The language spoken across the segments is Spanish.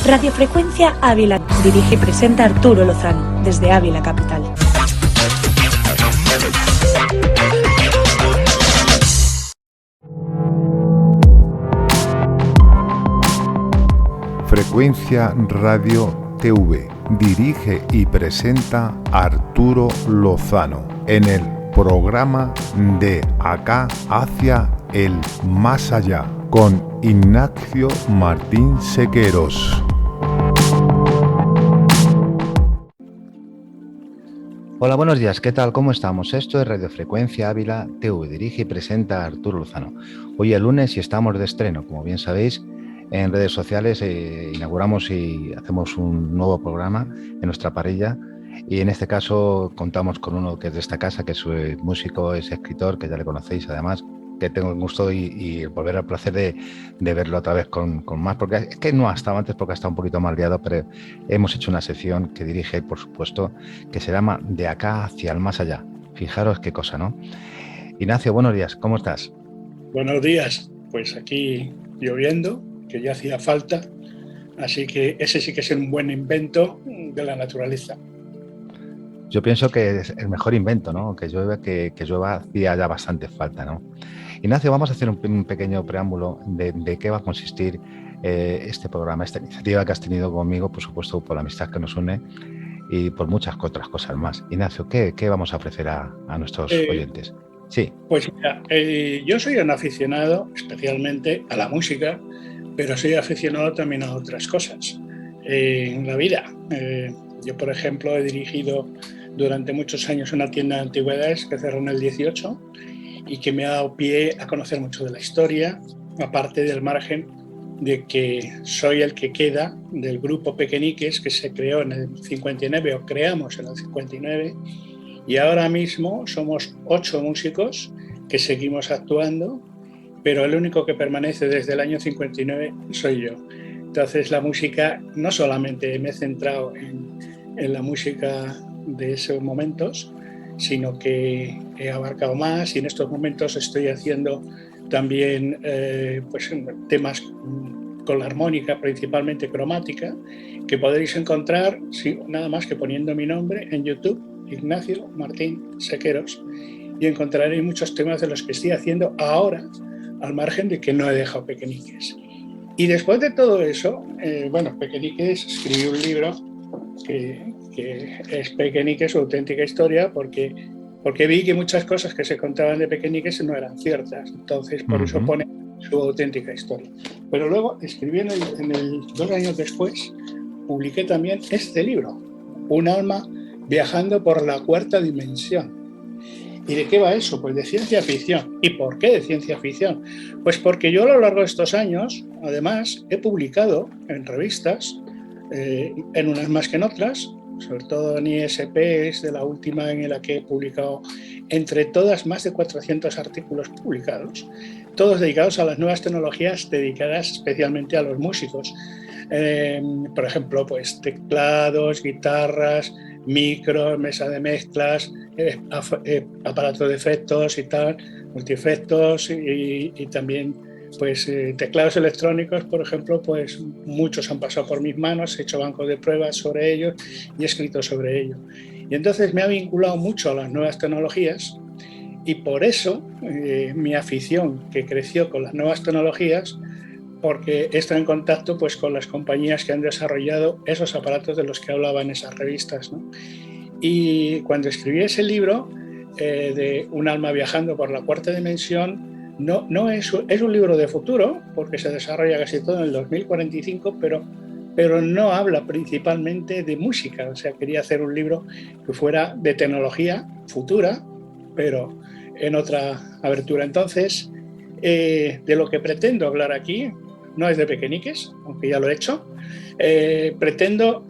Radiofrecuencia Ávila. Dirige y presenta Arturo Lozano, desde Ávila Capital. Frecuencia Radio TV. Dirige y presenta Arturo Lozano en el programa De Acá hacia el Más Allá con Ignacio Martín Sequeros. Hola, buenos días, ¿qué tal? ¿Cómo estamos? Esto es Radiofrecuencia Ávila TV, dirige y presenta Arturo Lozano. Hoy es lunes y estamos de estreno, como bien sabéis, en redes sociales inauguramos y hacemos un nuevo programa en nuestra parrilla y en este caso contamos con uno que es de esta casa, que es músico, es escritor, que ya le conocéis además, que tengo el gusto y volver al placer de verlo otra vez con más, porque es que no ha estado antes porque ha estado un poquito mal liado, pero hemos hecho una sección que dirige, por supuesto, que se llama De Acá hacia el Más Allá. Fijaros qué cosa, ¿no? Ignacio, buenos días, ¿cómo estás? Buenos días, pues aquí lloviendo, que ya hacía falta, así que ese sí que es un buen invento de la naturaleza. Yo pienso que es el mejor invento, ¿no? Que llueva hacía ya bastante falta, ¿no? Ignacio, vamos a hacer un pequeño preámbulo de qué va a consistir este programa, esta iniciativa que has tenido conmigo, por supuesto, por la amistad que nos une y por muchas otras cosas más. Ignacio, ¿qué vamos a ofrecer a nuestros oyentes? Sí. Pues mira, yo soy un aficionado especialmente a la música, pero soy aficionado también a otras cosas en la vida. Yo, por ejemplo, he dirigido durante muchos años una tienda de antigüedades que cerró en el 18 y que me ha dado pie a conocer mucho de la historia, aparte del margen de que soy el que queda del grupo Pequeñiques que se creó en el 59, o creamos en el 59, y ahora mismo somos 8 músicos que seguimos actuando, pero el único que permanece desde el año 59 soy yo. Entonces la música, no solamente me he centrado en la música de esos momentos, sino que he abarcado más y en estos momentos estoy haciendo también pues, temas con la armónica, principalmente cromática, que podréis encontrar nada más que poniendo mi nombre en YouTube, Ignacio Martín Sequeros, y encontraréis muchos temas de los que estoy haciendo ahora, al margen de que no he dejado Pequeñiques. Y después de todo eso, Pequeñiques escribí un libro que es Pequeñiques, su auténtica historia, porque vi que muchas cosas que se contaban de Pequeñiques no eran ciertas. Entonces, por eso pone su auténtica historia. Pero luego, escribiendo 2 años después, publiqué también este libro, Un alma viajando por la cuarta dimensión. ¿Y de qué va eso? Pues de ciencia ficción. ¿Y por qué de ciencia ficción? Pues porque yo a lo largo de estos años, además, he publicado en revistas, en unas más que en otras, sobre todo en ISP, es de la última en la que he publicado entre todas más de 400 artículos publicados, todos dedicados a las nuevas tecnologías, dedicadas especialmente a los músicos. Por ejemplo, pues teclados, guitarras, micros, mesa de mezclas, aparatos de efectos y tal, multiefectos y también pues teclados electrónicos, por ejemplo, pues muchos han pasado por mis manos, he hecho bancos de pruebas sobre ellos y he escrito sobre ellos. Y entonces me ha vinculado mucho a las nuevas tecnologías y por eso mi afición que creció con las nuevas tecnologías, porque he estado en contacto pues, con las compañías que han desarrollado esos aparatos de los que hablaba en esas revistas, ¿no? Y cuando escribí ese libro de Un alma viajando por la cuarta dimensión, no es un libro de futuro, porque se desarrolla casi todo en el 2045, pero no habla principalmente de música. O sea, quería hacer un libro que fuera de tecnología futura, pero en otra abertura. Entonces, de lo que pretendo hablar aquí, no es de Pequeñiques, aunque ya lo he hecho, pretendo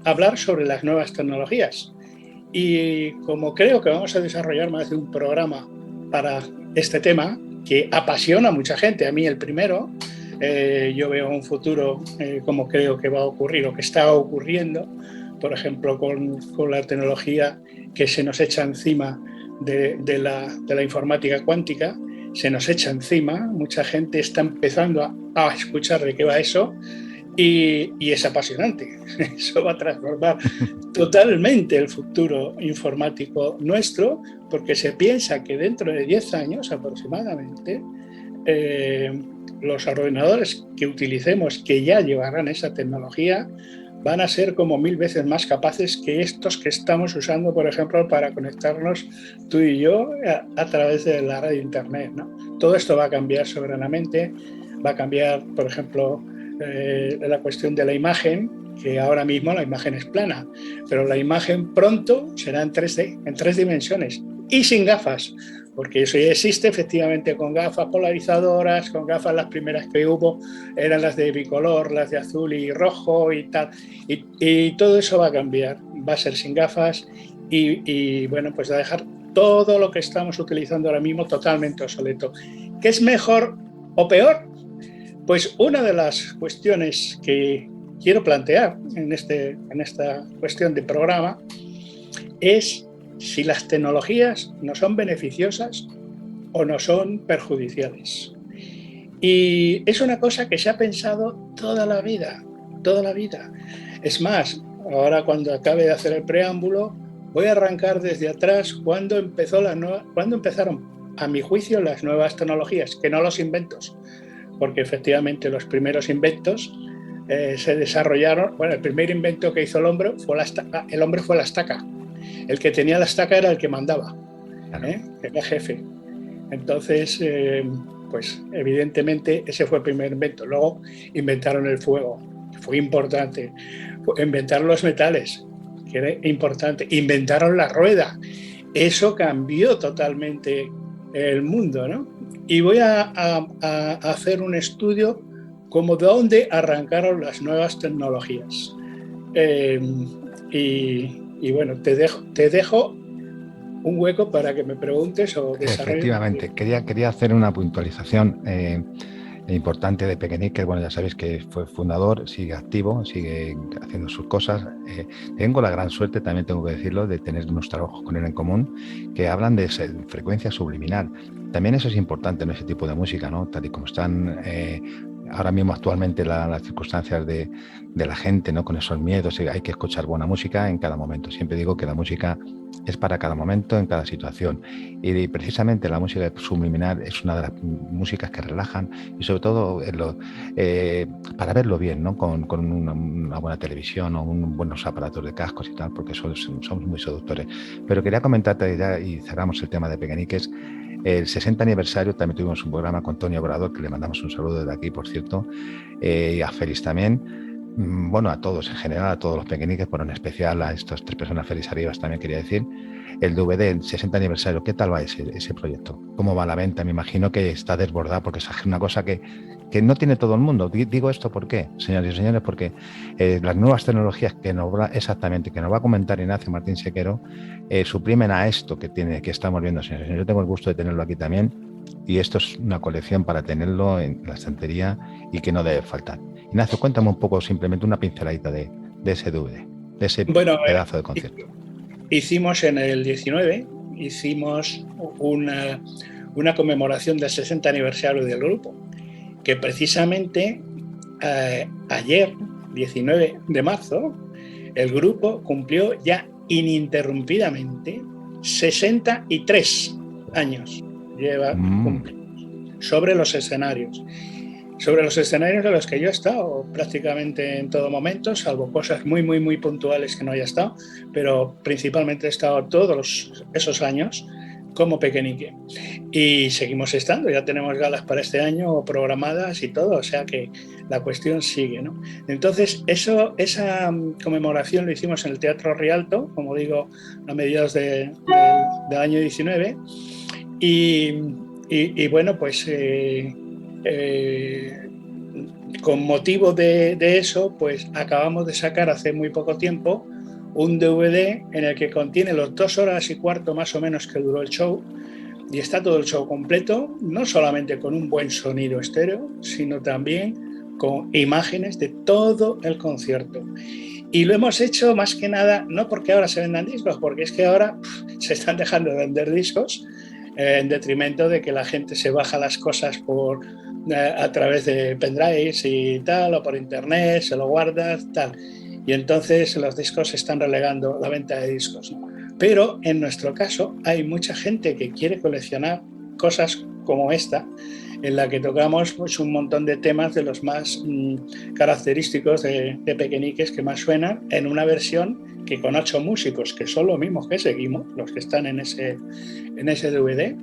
hablar sobre las nuevas tecnologías. Y como creo que vamos a desarrollar más de un programa para este tema, que apasiona a mucha gente, a mí el primero, yo veo un futuro como creo que va a ocurrir o que está ocurriendo, por ejemplo, con la tecnología que se nos echa encima de la informática cuántica, se nos echa encima, mucha gente está empezando a escuchar de qué va eso, Y es apasionante. Eso va a transformar totalmente el futuro informático nuestro, porque se piensa que dentro de 10 años aproximadamente, los ordenadores que utilicemos, que ya llevarán esa tecnología, van a ser como 1000 veces más capaces que estos que estamos usando, por ejemplo, para conectarnos tú y yo a través de la red de internet, ¿no? Todo esto va a cambiar soberanamente, va a cambiar, por ejemplo, la cuestión de la imagen, que ahora mismo la imagen es plana, pero la imagen pronto será en 3D, en 3 dimensiones y sin gafas, porque eso ya existe efectivamente con gafas polarizadoras, con gafas. Las primeras que hubo eran las de bicolor, las de azul y rojo y tal, y todo eso va a cambiar, va a ser sin gafas y bueno, pues va a dejar todo lo que estamos utilizando ahora mismo totalmente obsoleto. ¿Qué es mejor o peor? Pues una de las cuestiones que quiero plantear en esta cuestión de programa es si las tecnologías nos son beneficiosas o nos son perjudiciales. Y es una cosa que se ha pensado toda la vida, toda la vida. Es más, ahora cuando acabe de hacer el preámbulo, voy a arrancar desde atrás cuando empezaron, a mi juicio, las nuevas tecnologías, que no los inventos, porque efectivamente los primeros inventos se desarrollaron. Bueno, el primer invento que hizo el hombre fue la estaca. El que tenía la estaca era el que mandaba, era jefe. Entonces, pues evidentemente ese fue el primer invento. Luego inventaron el fuego, que fue importante. Inventaron los metales, que era importante. Inventaron la rueda. Eso cambió totalmente el mundo, ¿no? Y voy a hacer un estudio como de dónde arrancaron las nuevas tecnologías. Y bueno, te dejo un hueco para que me preguntes o desarrolles. Efectivamente, quería hacer una puntualización importante de Pequeñique, que bueno, ya sabéis que fue fundador, sigue activo, sigue haciendo sus cosas. Tengo la gran suerte, también tengo que decirlo, de tener unos trabajos con él en común que hablan de frecuencia subliminal. También eso es importante en ese tipo de música, ¿no? Tal y como están ahora mismo actualmente las circunstancias de la gente, ¿no? Con esos miedos, hay que escuchar buena música en cada momento. Siempre digo que la música es para cada momento, en cada situación. Y precisamente la música subliminal es una de las músicas que relajan y sobre todo para verlo bien, ¿no? Con una buena televisión o buenos aparatos de cascos y tal, porque somos muy seductores. Pero quería comentarte ya, y cerramos el tema de Pequeñiques, el 60 aniversario. También tuvimos un programa con Tony Obrador, que le mandamos un saludo desde aquí, por cierto, y a Félix también. Bueno, a todos en general, a todos los Pequeñiques, pero en especial a estas 3 personas, Félix Arribas, también quería decir. El DVD, el 60 aniversario, ¿qué tal va ese proyecto? ¿Cómo va la venta? Me imagino que está desbordada, porque es una cosa que no tiene todo el mundo. Digo esto ¿por qué, señores y señores? Porque las nuevas tecnologías que nos va a comentar Ignacio Martín Sequero, suprimen a esto que estamos viendo, señores. Yo tengo el gusto de tenerlo aquí también, y esto es una colección para tenerlo en la estantería y que no debe faltar. Ignacio, cuéntame un poco, simplemente una pinceladita de ese DVD, de ese pedazo de concierto. Hicimos en el 19, hicimos una conmemoración del 60 aniversario del grupo, que precisamente ayer, 19 de marzo, el grupo cumplió ya ininterrumpidamente 63 años. Lleva cumplidos sobre los escenarios en los que yo he estado prácticamente en todo momento, salvo cosas muy, muy, muy puntuales que no haya estado, pero principalmente he estado todos esos años como Pequeñique. Y seguimos estando, ya tenemos galas para este año programadas y todo, o sea que la cuestión sigue, ¿no? Entonces, esa conmemoración lo hicimos en el Teatro Rialto, como digo, a mediados del año 19, y bueno, pues con motivo de eso, pues acabamos de sacar hace muy poco tiempo un DVD en el que contiene los 2 horas y cuarto más o menos que duró el show, y está todo el show completo, no solamente con un buen sonido estéreo, sino también con imágenes de todo el concierto. Y lo hemos hecho más que nada, no porque ahora se vendan discos, porque es que ahora se están dejando de vender discos, en detrimento de que la gente se baja las cosas por a través de pendrives y tal, o por internet, se lo guardas, tal. Y entonces los discos se están relegando la venta de discos, ¿no? Pero en nuestro caso hay mucha gente que quiere coleccionar cosas como esta, en la que tocamos pues, un montón de temas de los más característicos de Pequeñiques que más suenan, en una versión que con 8 músicos, que son los mismos que seguimos, los que están en ese DVD,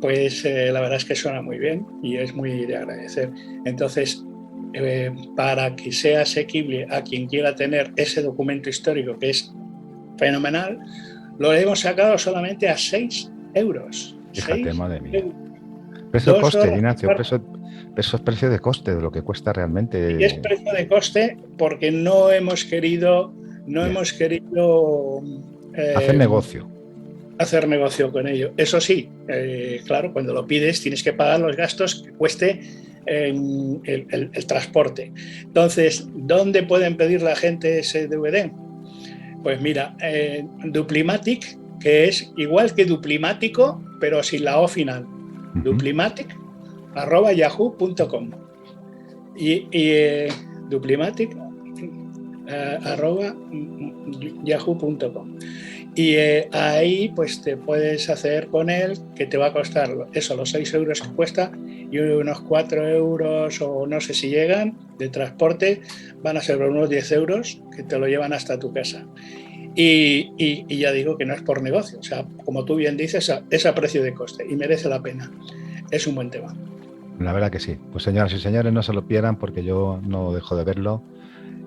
pues la verdad es que suena muy bien y es muy de agradecer. Entonces, para que sea asequible a quien quiera tener ese documento histórico, que es fenomenal, lo hemos sacado solamente a 6 euros. Fíjate, 6 madre mía. euros. Precio-coste, Ignacio, eso es precio de coste de lo que cuesta realmente. Y es precio de coste porque no hemos querido hacer negocio. Hacer negocio con ello. Eso sí, claro, cuando lo pides tienes que pagar los gastos que cueste el transporte. Entonces, ¿dónde pueden pedir la gente ese DVD? Pues mira, Duplimatic, que es igual que Duplimático, pero sin la O final. Duplimatic@yahoo.com y Duplimatic@yahoo.com. Y ahí pues te puedes hacer con él, que te va a costar eso, los 6 euros que cuesta, y unos 4 euros o no sé si llegan de transporte, van a ser unos 10 euros que te lo llevan hasta tu casa. Y ya digo que no es por negocio, o sea, como tú bien dices, es a precio de coste y merece la pena. Es un buen tema. La verdad que sí. Pues señoras y señores, no se lo pierdan porque yo no dejo de verlo.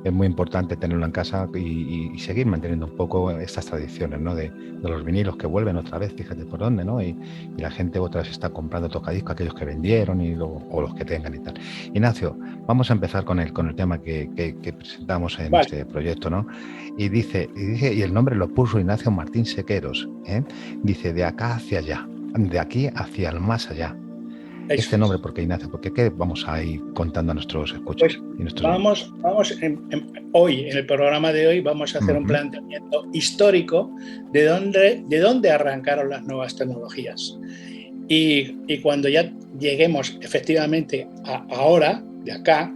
Es muy importante tenerlo en casa y seguir manteniendo un poco estas tradiciones, ¿no? De los vinilos que vuelven otra vez, fíjate por dónde, ¿no? Y la gente otra vez está comprando tocadiscos, aquellos que vendieron o los que tengan y tal. Ignacio, vamos a empezar con el tema que presentamos en este proyecto, ¿no? Y dice, y el nombre lo puso Ignacio Martín Sequeros, ¿eh? Dice, de acá hacia allá, de aquí hacia el más allá. Este nombre, ¿por qué, Ignacio? ¿Por qué vamos a ir contando a nuestros escuchas? Pues vamos hoy, en el programa de hoy, vamos a hacer un planteamiento histórico de dónde arrancaron las nuevas tecnologías. Y cuando ya lleguemos efectivamente a ahora, de acá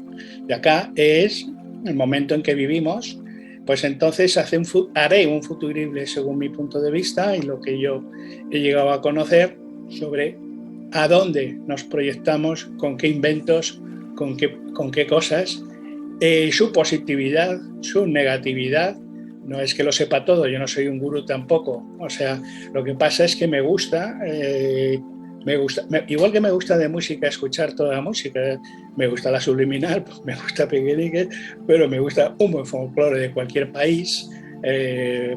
es el momento en que vivimos, pues entonces haré un futurible según mi punto de vista y lo que yo he llegado a conocer sobre a dónde nos proyectamos, con qué inventos, con qué cosas, su positividad, su negatividad. No es que lo sepa todo, yo no soy un gurú tampoco. O sea, lo que pasa es que me gusta, igual que me gusta de música escuchar toda la música, me gusta la subliminal, pues me gusta Pequeñiques, pero me gusta un buen folclore de cualquier país.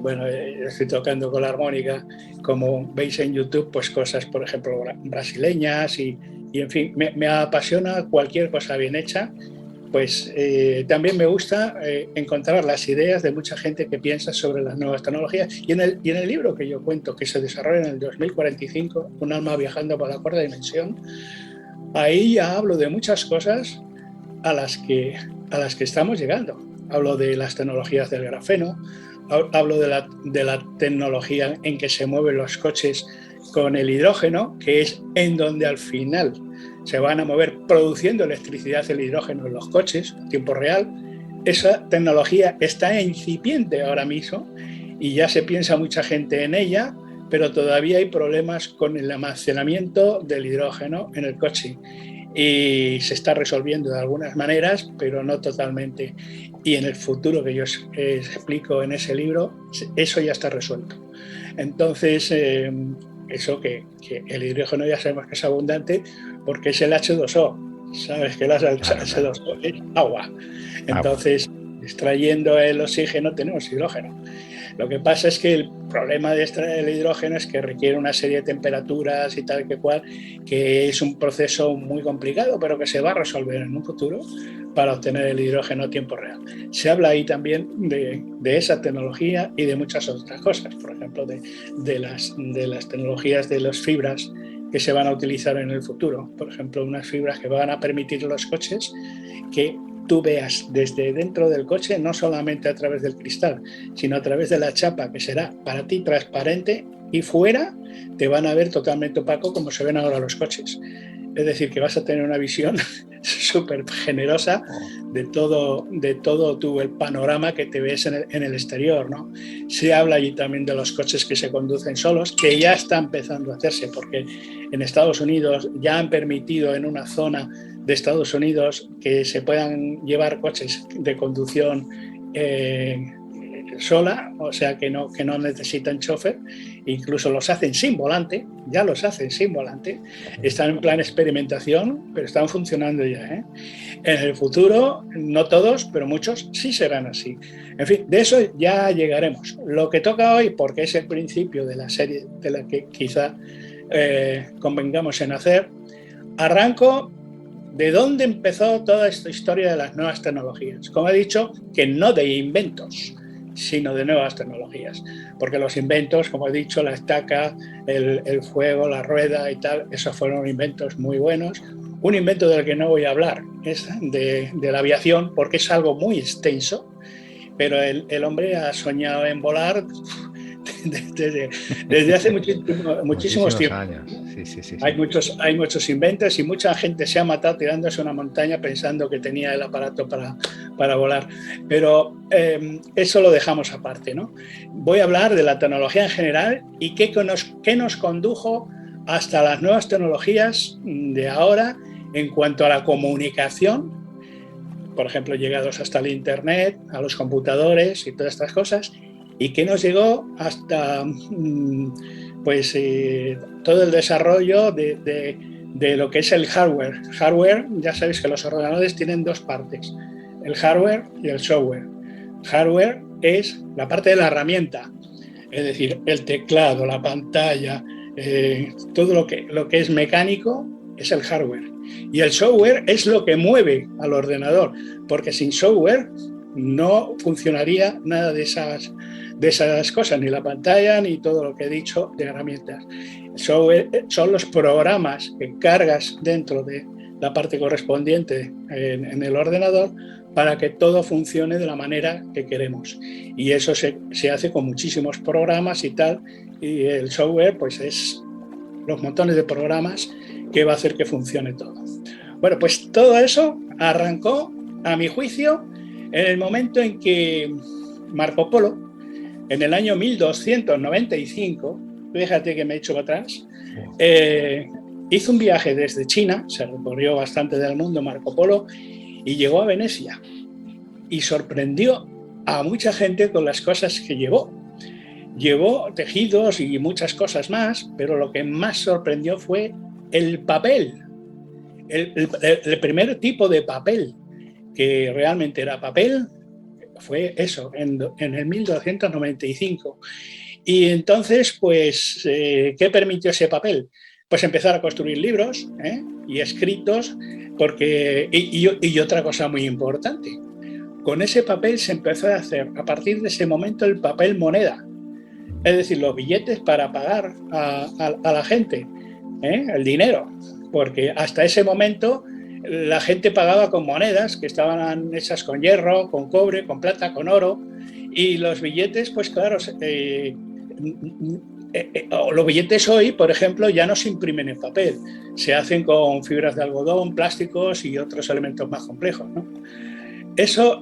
Bueno, estoy tocando con la armónica, como veis en YouTube, pues cosas, por ejemplo, brasileñas y en fin, me apasiona cualquier cosa bien hecha. Pues también me gusta encontrar las ideas de mucha gente que piensa sobre las nuevas tecnologías. Y en el libro que yo cuento, que se desarrolla en el 2045, Un alma viajando por la cuarta dimensión, ahí ya hablo de muchas cosas a las que estamos llegando. Hablo de las tecnologías del grafeno, hablo de la tecnología en que se mueven los coches con el hidrógeno, que es en donde al final se van a mover produciendo electricidad el hidrógeno en los coches en tiempo real. Esa tecnología está incipiente ahora mismo y ya se piensa mucha gente en ella, pero todavía hay problemas con el almacenamiento del hidrógeno en el coche. Y se está resolviendo de algunas maneras, pero no totalmente. Y en el futuro que yo explico en ese libro, eso ya está resuelto. Entonces, eso que el hidrógeno ya sabemos que es abundante porque es el H2O. Sabes que el H2O es agua. Entonces, extrayendo el oxígeno tenemos hidrógeno. Lo que pasa es que el problema de extraer el hidrógeno es que requiere una serie de temperaturas y tal que cual, que es un proceso muy complicado, pero que se va a resolver en un futuro para obtener el hidrógeno a tiempo real. Se habla ahí también de esa tecnología y de muchas otras cosas, por ejemplo, de las tecnologías de las fibras que se van a utilizar en el futuro. Por ejemplo, unas fibras que van a permitir a los coches que tú veas desde dentro del coche, no solamente a través del cristal, sino a través de la chapa, que será para ti transparente, y fuera te van a ver totalmente opaco como se ven ahora los coches. Es decir, que vas a tener una visión súper generosa de todo el panorama que te ves en el exterior, ¿no? Se habla allí también de los coches que se conducen solos, que ya está empezando a hacerse, porque en Estados Unidos ya han permitido en una zona de Estados Unidos que se puedan llevar coches de conducción sola, o sea que no necesitan chofer, incluso los hacen sin volante, ya los hacen sin volante, están en plan experimentación, pero están funcionando ya, ¿eh? En el futuro, no todos, pero muchos sí serán así. En fin, de eso ya llegaremos. Lo que toca hoy, porque es el principio de la serie de la que quizá convengamos en hacer, arranco de dónde empezó toda esta historia de las nuevas tecnologías. Como he dicho, que no de inventos, sino de nuevas tecnologías. Porque los inventos, como he dicho, la estaca, el fuego, la rueda y tal, esos fueron inventos muy buenos. Un invento del que no voy a hablar es de la aviación, porque es algo muy extenso, pero el hombre ha soñado en volar desde hace muchísimos tiempos. Años. Sí. Hay muchos inventos y mucha gente se ha matado tirándose una montaña pensando que tenía el aparato para volar. Pero eso lo dejamos aparte, ¿no? Voy a hablar de la tecnología en general y qué nos condujo hasta las nuevas tecnologías de ahora en cuanto a la comunicación, por ejemplo, llegados hasta el Internet, a los computadores y todas estas cosas, y qué nos llegó hasta todo el desarrollo de lo que es el hardware. Hardware, ya sabéis que los ordenadores tienen dos partes, el hardware y el software. Hardware es la parte de la herramienta, es decir, el teclado, la pantalla, todo lo que es mecánico es el hardware. Y el software es lo que mueve al ordenador, porque sin software no funcionaría nada de esas cosas, ni la pantalla, ni todo lo que he dicho de herramientas. El software son los programas que cargas dentro de la parte correspondiente en el ordenador para que todo funcione de la manera que queremos. Y eso se hace con muchísimos programas y tal, y el software pues es los montones de programas que va a hacer que funcione todo. Bueno, pues todo eso arrancó, a mi juicio, en el momento en que Marco Polo, en el año 1295, fíjate que me he hecho para atrás, hizo un viaje desde China, se recorrió bastante del mundo Marco Polo, y llegó a Venecia. Y sorprendió a mucha gente con las cosas que llevó. Llevó tejidos y muchas cosas más, pero lo que más sorprendió fue el papel. El primer tipo de papel que realmente era papel fue eso, en el 1295. Y entonces, pues, ¿qué permitió ese papel? Pues empezar a construir libros y escritos, y otra cosa muy importante, con ese papel se empezó a hacer, a partir de ese momento, el papel moneda, es decir, los billetes para pagar a la gente, el dinero, porque hasta ese momento la gente pagaba con monedas que estaban hechas con hierro, con cobre, con plata, con oro, y los billetes, pues claro, los billetes hoy, por ejemplo, ya no se imprimen en papel, se hacen con fibras de algodón, plásticos y otros elementos más complejos, ¿no? Eso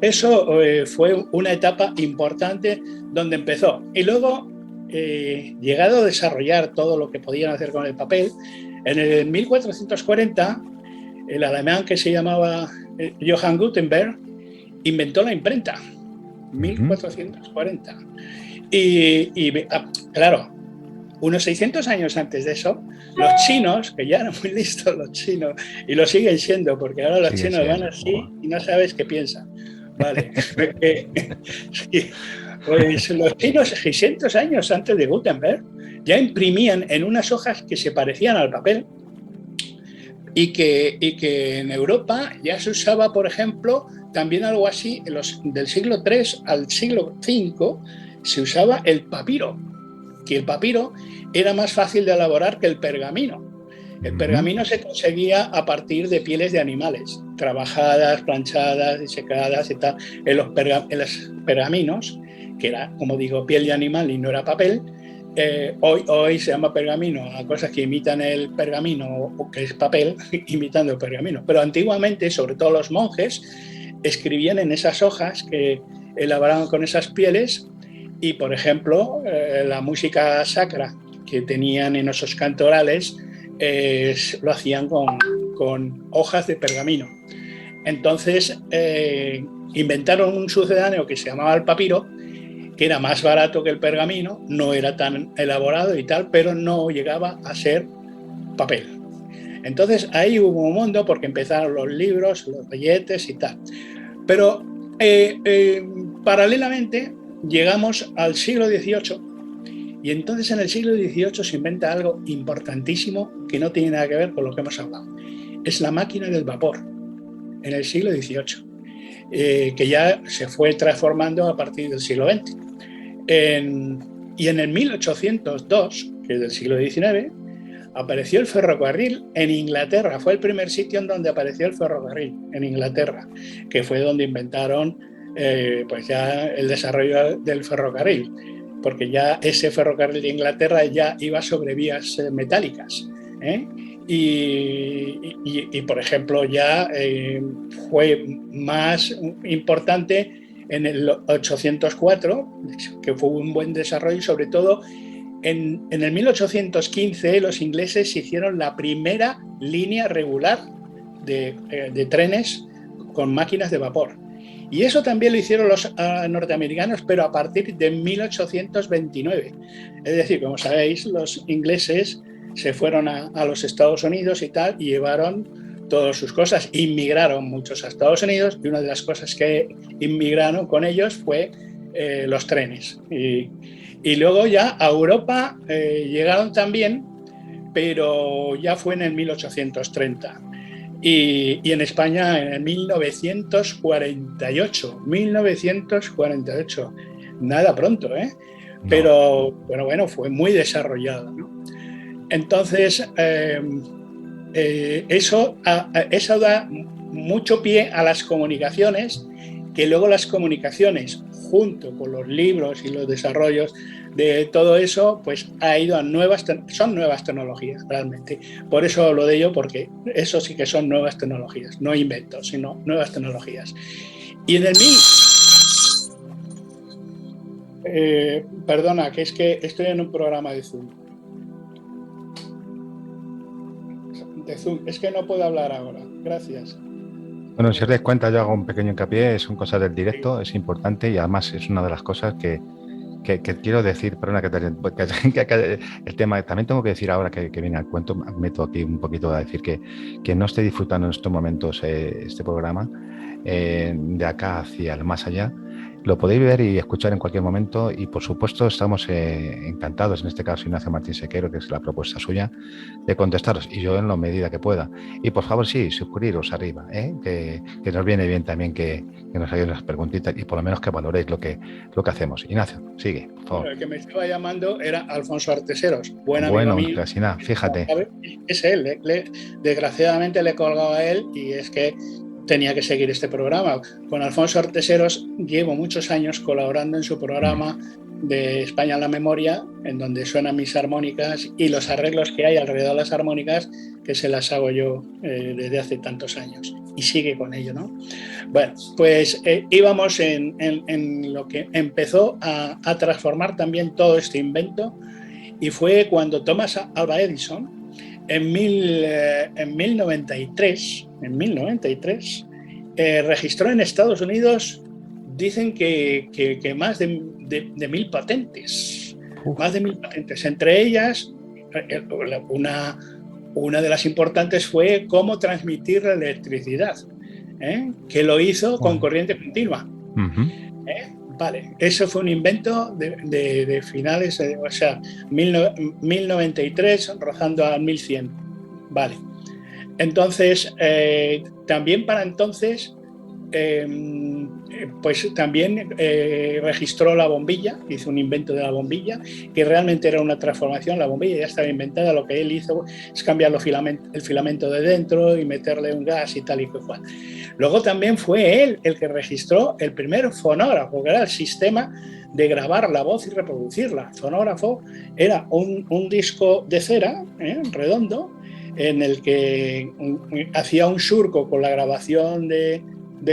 fue una etapa importante donde empezó. Y luego, llegado a desarrollar todo lo que podían hacer con el papel, en el 1440, el alemán que se llamaba Johann Gutenberg inventó la imprenta, 1440. Y claro, unos 600 años antes de eso, los chinos, que ya eran muy listos los chinos, y lo siguen siendo, porque ahora los chinos van así y no sabes qué piensan. Vale. Sí. Pues los chinos, 600 años antes de Gutenberg, ya imprimían en unas hojas que se parecían al papel, y que en Europa ya se usaba, por ejemplo, también algo así, del siglo III al siglo V se usaba el papiro, que el papiro era más fácil de elaborar que el pergamino. El pergamino se conseguía a partir de pieles de animales, trabajadas, planchadas y secadas y tal. En los pergaminos, que era, como digo, piel de animal y no era papel, Hoy se llama pergamino a cosas que imitan el pergamino o que es papel imitando el pergamino. Pero antiguamente, sobre todo los monjes, escribían en esas hojas que elaboraban con esas pieles y, por ejemplo, la música sacra que tenían en esos cantorales lo hacían con hojas de pergamino. Entonces inventaron un sucedáneo que se llamaba el papiro, que era más barato que el pergamino, no era tan elaborado y tal, pero no llegaba a ser papel. Entonces ahí hubo un mundo porque empezaron los libros, los billetes y tal. Pero paralelamente llegamos al siglo XVIII y entonces en el siglo XVIII se inventa algo importantísimo que no tiene nada que ver con lo que hemos hablado. Es la máquina del vapor en el siglo XVIII. Que ya se fue transformando a partir del siglo XX. Y en el 1802, que es del siglo XIX, apareció el ferrocarril en Inglaterra. Fue el primer sitio en donde apareció el ferrocarril, en Inglaterra, que fue donde inventaron pues ya el desarrollo del ferrocarril, porque ya ese ferrocarril de Inglaterra ya iba sobre vías metálicas. Y, por ejemplo, ya fue más importante en el 804, que fue un buen desarrollo, y sobre todo en el 1815 los ingleses hicieron la primera línea regular de trenes con máquinas de vapor. Y eso también lo hicieron los norteamericanos, pero a partir de 1829. Es decir, como sabéis, los ingleses se fueron a los Estados Unidos y tal, y llevaron todas sus cosas. Inmigraron muchos a Estados Unidos, y una de las cosas que inmigraron con ellos fue los trenes. Y luego ya a Europa llegaron también, pero ya fue en el 1830. Y en España en el 1948. Nada pronto, ¿eh? No. Pero bueno, fue muy desarrollado, ¿no? Entonces, eso da mucho pie a las comunicaciones, que luego las comunicaciones, junto con los libros y los desarrollos de todo eso, pues ha ido a son nuevas tecnologías realmente. Por eso hablo de ello, porque eso sí que son nuevas tecnologías, no inventos, sino nuevas tecnologías. Y en el perdona, que es que estoy en un programa de Zoom. Es que no puedo hablar ahora. Gracias. Bueno, si os dais cuenta, yo hago un pequeño hincapié, son cosas del directo, es importante y además es una de las cosas que quiero decir, perdona que el tema, también tengo que decir ahora que viene al cuento, meto aquí un poquito a decir que no esté disfrutando en estos momentos este programa de acá hacia el más allá. Lo podéis ver y escuchar en cualquier momento y por supuesto estamos encantados, en este caso Ignacio Martín Sequero, que es la propuesta suya, de contestaros y yo en la medida que pueda. Y por favor sí, suscribiros arriba, que nos viene bien también que nos hagáis las preguntitas y por lo menos que valoréis lo que hacemos. Ignacio, sigue, por favor. El que me estaba llamando era Alfonso Arteseros, buen amigo bueno, mío. Casi nada, fíjate. Es él, desgraciadamente le he colgado a él y es que tenía que seguir este programa. Con Alfonso Arteseros llevo muchos años colaborando en su programa de España en la Memoria, en donde suenan mis armónicas y los arreglos que hay alrededor de las armónicas, que se las hago yo desde hace tantos años. Y sigue con ello, ¿no? Bueno, pues íbamos en lo que empezó a transformar también todo este invento, y fue cuando Thomas Alva Edison, en 1093, registró en Estados Unidos, dicen que más de 1000 patentes. Más de 1000 patentes. Entre ellas, una de las importantes fue cómo transmitir la electricidad, que lo hizo con corriente continua. Vale, eso fue un invento de finales, o sea, 1093 rozando a 1100. Vale. Entonces, también para entonces pues también registró la bombilla, hizo un invento de la bombilla, que realmente era una transformación. La bombilla ya estaba inventada, lo que él hizo es cambiar el filamento de dentro y meterle un gas y tal y cual. Luego también fue él el que registró el primer fonógrafo, que era el sistema de grabar la voz y reproducirla. El fonógrafo era un disco de cera, redondo, en el que hacía un surco con la grabación de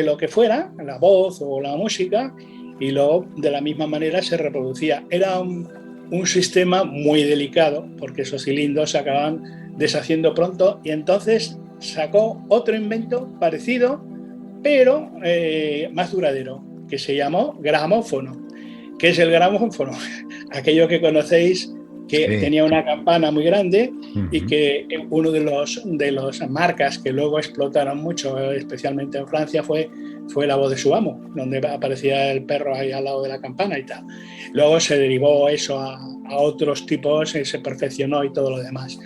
lo que fuera, la voz o la música, y luego de la misma manera se reproducía. Era un sistema muy delicado, porque esos cilindros se acababan deshaciendo pronto, y entonces sacó otro invento parecido, pero más duradero, que se llamó gramófono. ¿Qué es el gramófono? Aquello que conocéis, que sí, tenía una campana muy grande, y que uno de los marcas que luego explotaron mucho, especialmente en Francia, fue La voz de su amo, donde aparecía el perro ahí al lado de la campana y tal. Luego se derivó eso a otros tipos, se perfeccionó y todo lo demás.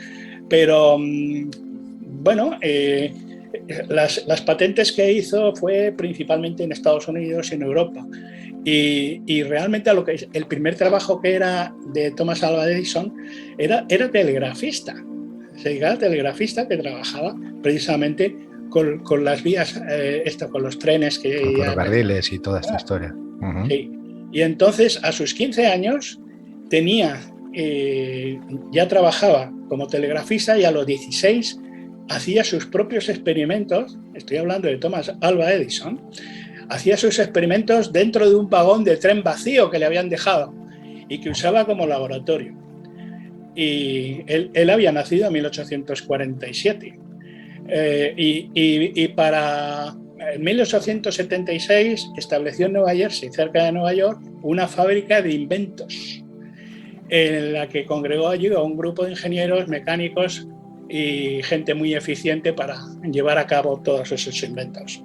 Pero bueno, las patentes que hizo fue principalmente en Estados Unidos y en Europa. Y realmente el primer trabajo que era de Thomas Alva Edison era telegrafista. Se dedicaba a telegrafista, que trabajaba precisamente con las vías, con los trenes. Con ferrocarriles y toda esta historia. Sí. Y entonces, a sus 15 años, ya trabajaba como telegrafista, y a los 16 hacía sus propios experimentos. Estoy hablando de Thomas Alva Edison. Hacía sus experimentos dentro de un vagón de tren vacío que le habían dejado y que usaba como laboratorio. Y él había nacido en 1847. Y para 1876 estableció en Nueva Jersey, cerca de Nueva York, una fábrica de inventos, en la que congregó allí a un grupo de ingenieros, mecánicos y gente muy eficiente para llevar a cabo todos esos inventos.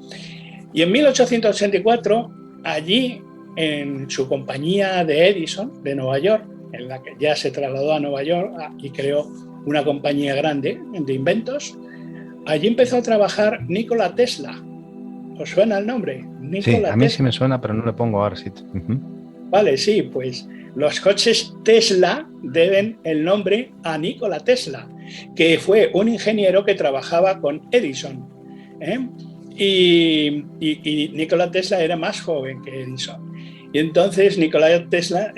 Y en 1884, allí, en su compañía de Edison, de Nueva York, en la que ya se trasladó a Nueva York y creó una compañía grande de inventos, allí empezó a trabajar Nikola Tesla. ¿Os suena el nombre? Nikola, sí, a mí Tesla. Sí me suena, pero no le pongo ahora. Sí. Vale, sí, pues los coches Tesla deben el nombre a Nikola Tesla, que fue un ingeniero que trabajaba con Edison. Y Nikola Tesla era más joven que Edison. Y entonces Nikola Tesla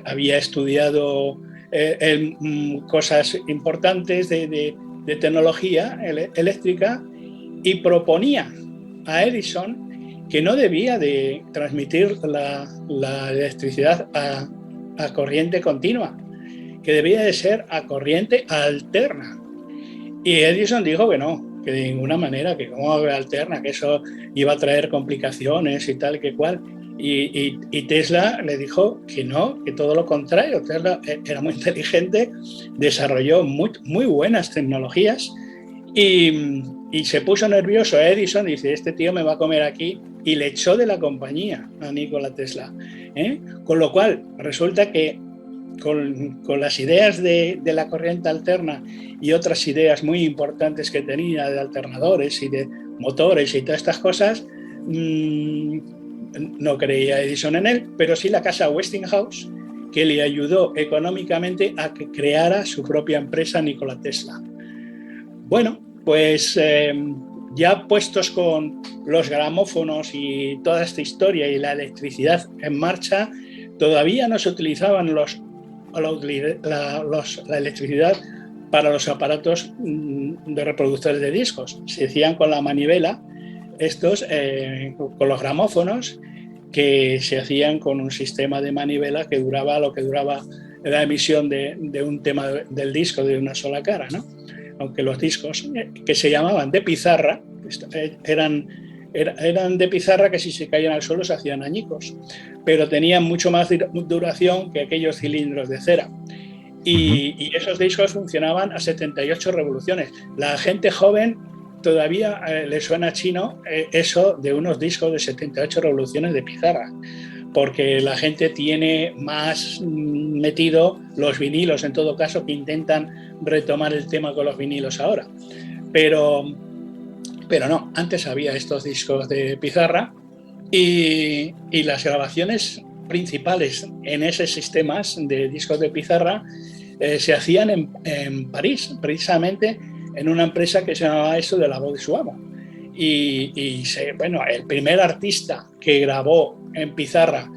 había estudiado cosas importantes de tecnología eléctrica, y proponía a Edison que no debía de transmitir la electricidad a corriente continua, que debía de ser a corriente alterna. Y Edison dijo que no, que de ninguna manera, que como alterna, que eso iba a traer complicaciones y tal que cual. Y Tesla le dijo que no, que todo lo contrario. Tesla era muy inteligente, desarrolló muy buenas tecnologías, y se puso nervioso a Edison. Dice, este tío me va a comer aquí, y le echó de la compañía a Nikola Tesla. Con lo cual resulta que con las ideas de la corriente alterna y otras ideas muy importantes que tenía de alternadores y de motores y todas estas cosas, no creía Edison en él, pero sí la casa Westinghouse, que le ayudó económicamente a que creara su propia empresa, Nikola Tesla. Bueno, pues ya puestos con los gramófonos y toda esta historia y la electricidad en marcha, todavía no se utilizaban la electricidad para los aparatos de reproductores de discos. Se hacían con la manivela, con los gramófonos, que se hacían con un sistema de manivela que duraba lo que duraba la emisión de un tema del disco de una sola cara, ¿no? Aunque los discos, que se llamaban de pizarra, eran de pizarra, que si se caían al suelo se hacían añicos, pero tenían mucho más duración que aquellos cilindros de cera. Y esos discos funcionaban a 78 revoluciones. La gente joven todavía le suena chino eso de unos discos de 78 revoluciones de pizarra, porque la gente tiene más metido los vinilos, en todo caso, que intentan retomar el tema con los vinilos ahora. Pero pero no, antes había estos discos de pizarra y las grabaciones principales en esos sistemas de discos de pizarra se hacían en París, precisamente en una empresa que se llamaba eso de la voz de su amo. Bueno, el primer artista que grabó en pizarra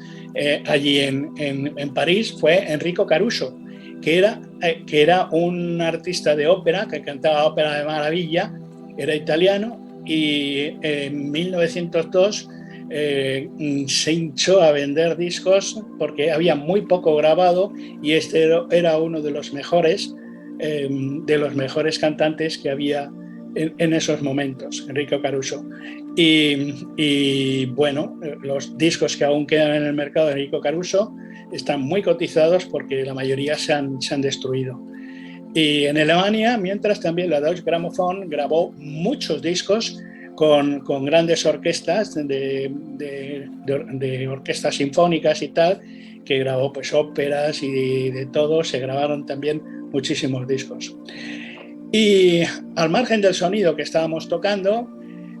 allí en París fue Enrico Caruso, que era un artista de ópera, que cantaba ópera de maravilla, era italiano, y en 1902 se hinchó a vender discos porque había muy poco grabado y este era uno de los mejores cantantes que había en esos momentos, Enrico Caruso. Y bueno, los discos que aún quedan en el mercado de Enrico Caruso están muy cotizados porque la mayoría se han destruido. Y en Alemania, mientras, también la Deutsche Grammophon grabó muchos discos con grandes orquestas de orquestas sinfónicas y tal, que grabó pues óperas y de todo, se grabaron también muchísimos discos. Y al margen del sonido que estábamos tocando,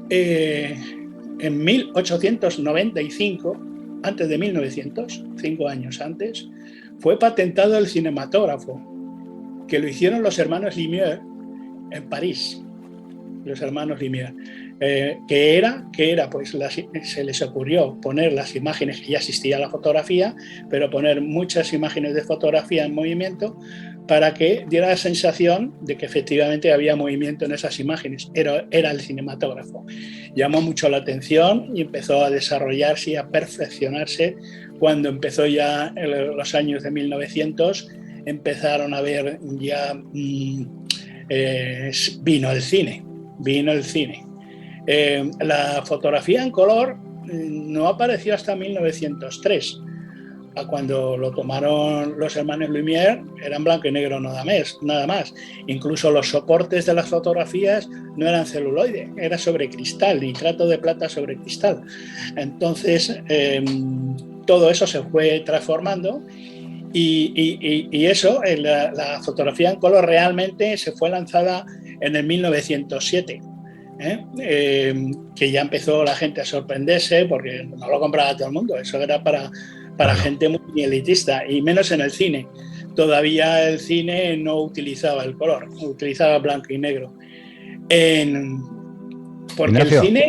en 1895, antes de 1900, 5 años antes, fue patentado el cinematógrafo, que lo hicieron los hermanos Lumière en París. Los hermanos Lumière. Que era pues se les ocurrió poner las imágenes, que ya existía la fotografía, pero poner muchas imágenes de fotografía en movimiento para que diera la sensación de que efectivamente había movimiento en esas imágenes. Era el cinematógrafo. Llamó mucho la atención y empezó a desarrollarse y a perfeccionarse cuando empezó ya en los años de 1900, empezaron a ver ya vino el cine. La fotografía en color no apareció hasta 1903. Cuando lo tomaron los hermanos Lumière, eran blanco y negro nada más. Incluso los soportes de las fotografías no eran celuloide, era sobre cristal, nitrato de plata sobre cristal. Entonces, todo eso se fue transformando y eso, la fotografía en color realmente se fue lanzada en el 1907. Que ya empezó la gente a sorprenderse porque no lo compraba todo el mundo, eso era para claro, gente muy elitista, y menos en el cine. Todavía el cine no utilizaba el color, utilizaba blanco y negro. Porque Ignacio, el cine...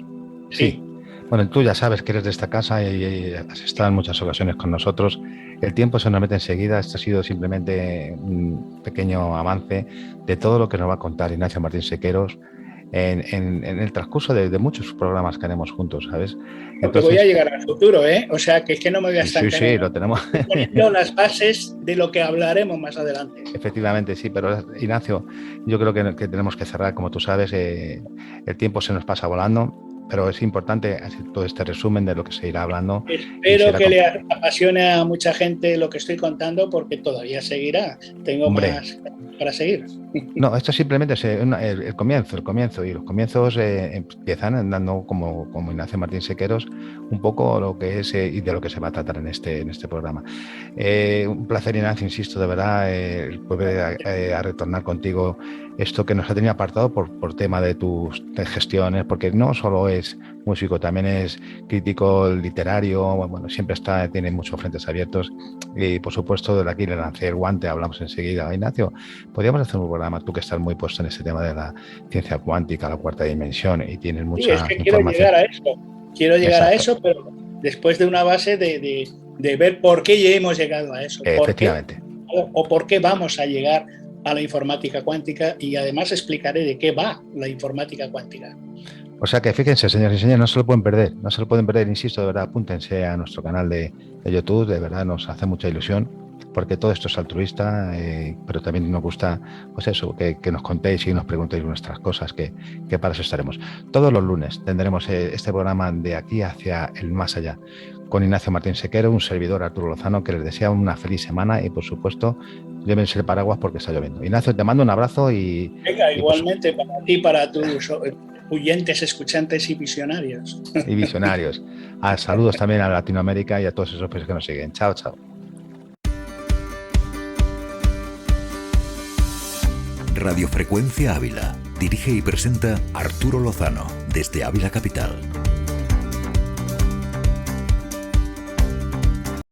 Sí. Bueno, tú ya sabes que eres de esta casa y has estado en muchas ocasiones con nosotros. El tiempo se nos mete enseguida. Esto ha sido simplemente un pequeño avance de todo lo que nos va a contar Ignacio Martín Sequeros en el transcurso de muchos programas que haremos juntos, ¿sabes? Entonces, voy a llegar al futuro, ¿eh? O sea, que es que no me voy a estar... Sí, lo tenemos. Poniendo las bases de lo que hablaremos más adelante. Efectivamente, sí, pero Ignacio, yo creo que tenemos que cerrar, como tú sabes, el tiempo se nos pasa volando. Pero es importante hacer todo este resumen de lo que se irá hablando. Espero que le apasione a mucha gente lo que estoy contando, porque todavía seguirá. Tengo más para seguir. No, esto simplemente es el comienzo. Y los comienzos empiezan dando, como Ignacio Martín Sequeros, un poco lo que es y de lo que se va a tratar en este programa. Un placer, Ignacio, insisto, de verdad, volver a retornar contigo. Esto que nos ha tenido apartado por tema de tus gestiones, porque no solo es músico, también es crítico literario, bueno, siempre tiene muchos frentes abiertos y por supuesto desde aquí le lancé el guante, hablamos enseguida. Ignacio, podríamos hacer un programa, tú que estás muy puesto en ese tema de la ciencia cuántica, la cuarta dimensión y tienes mucha información. Quiero llegar a eso, pero después de una base de ver por qué ya hemos llegado a eso. Efectivamente. O por qué vamos a llegar a la informática cuántica, y además explicaré de qué va la informática cuántica. O sea que fíjense, señores y señores, no se lo pueden perder, insisto, de verdad, apúntense a nuestro canal de YouTube, de verdad nos hace mucha ilusión, porque todo esto es altruista, pero también nos gusta, pues eso, que nos contéis y nos preguntéis nuestras cosas, que para eso estaremos. Todos los lunes tendremos este programa de aquí hacia el más allá, con Ignacio Martín Sequero, un servidor, Arturo Lozano, que les desea una feliz semana y, por supuesto, llévense el paraguas porque está lloviendo. Ignacio, te mando un abrazo y... Venga, igualmente pues, para ti y para tus oyentes, escuchantes y visionarios. Y visionarios. Saludos también a Latinoamérica y a todos esos países que nos siguen. Chao, chao. Radiofrecuencia Ávila. Dirige y presenta Arturo Lozano. desde Ávila Capital.